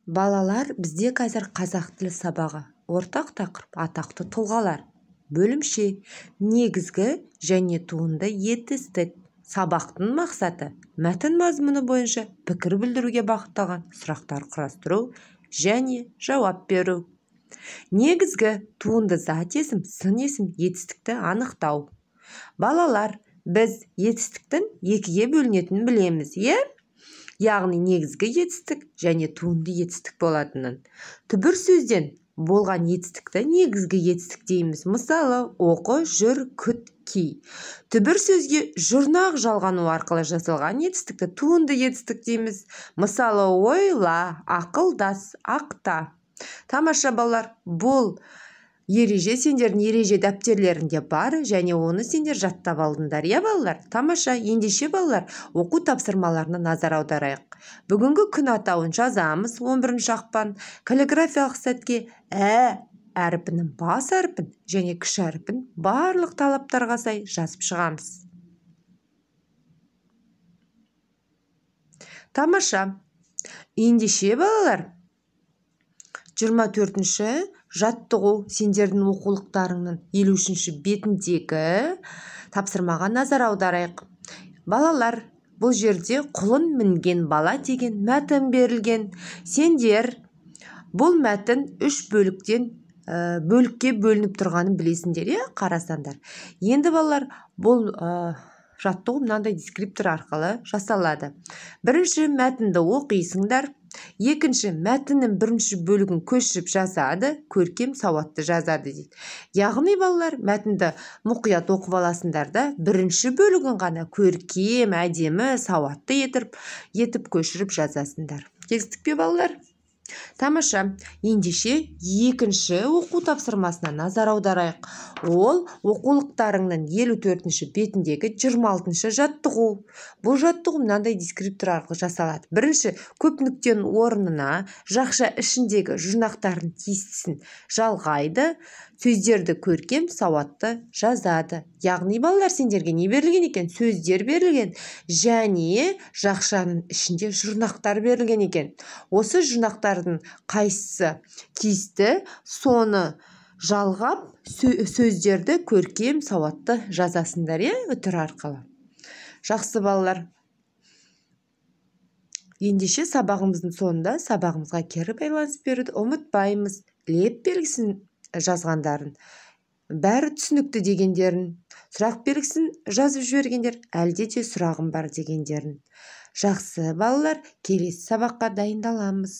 Балалар, бізде қазір қазақ тілі сабағы. Ортақ тақырып атақты тұлғалар. Бөлімше негізгі және туынды етістік. Сабақтың мақсаты мәтін мазмұны бойынша пікір білдіруге бағытталған сұрақтар құрастыру және жауап беру. Негізгі туынды зат есім, сын есім, етістікті анықтау. Балалар, біз етістіктің екіге бөлінетінін білеміз, яғни негізгі етістік және туынды етістік болатынын. Түбір сөзден болған етістікті негізгі етістік дейміз. Мысалы, оқы, жүр, күт, ки. Түбір сөзге жұрнақ жалғану арқылы жасалған етістікті туынды етістік дейміз. Мысалы, ойла, ақылдас, ақта. Тамаша балалар, бұл ереже сендердің ереже дәптерлерінде бар, және оны сендер жаттап алдыңдар, балалар? Тамаша. Ендеше балалар, оқу тапсырмаларына назар аударайық. Бүгінгі күн атауын жазамыз. 11 ақпан. Каллиграфиялық сәтке әріпінің бас әріпін және кіші әріпін барлық талаптарға сай жазып шығамыз. Тамаша. Ендеше балалар, 24-ші жаттығу сендердің оқулықтарыңның 53-ші бетіндегі тапсырмаға назар аударайық. Балалар, бұл жерде құлын мінген бала деген мәтін берілген. Сендер бұл мәтін 3 бөлікке бөлініп тұрғанын білесіңдер, қарасаңдар. Енді балалар, бұл жаттығу мынандай дескриптор арқылы жасалады. Бірінші мәтінді оқисыңдар. Екінші мәтіннің бірінші бөлігін көшіріп жазады, көркем, сауатты жазады дейді. Яғни балалар, мәтінді мұқият оқып аласыңдар да, бірінші бөлігін ғана көркем, әдемі, сауатты етіп көшіріп жазасыңдар. Келістік пе балалар? Тамаша. Ендеше екінші оқу тапсырмасына назар аударайық. Ол оқулықтарыңның 54-ші бетіндегі 26-шы жаттығу. Бұл жаттығу мынандай дескриптор арқылы жасалады. Бірінші, көп нүктенің орнына жақша ішіндегі жұрнақтардың тиістісін жалғайды, сөздерді көркем, сауатты жазады. Яғни балалар, сендерге не берілген екен? Сөздер берілген және жақшаның ішінде жұрнақтар берілген екен. Осы жұрнақтардың қайсысы тиісті, соны жалғап сөздерді көркем, сауатты жазасыңдар, үтір арқылы. Жақсы балалар. Ендеше сабағымыздың соңында сабағымызға кері байланыс беруді ұмытпаймыз. Леп белгісін жазғандарын, бәрі түсінікті дегендерін, сұрақ белгісін жазып жібергендер, әлде де сұрағым бар дегендерін. Жақсы балалар, келесі сабаққа дайындаламыз.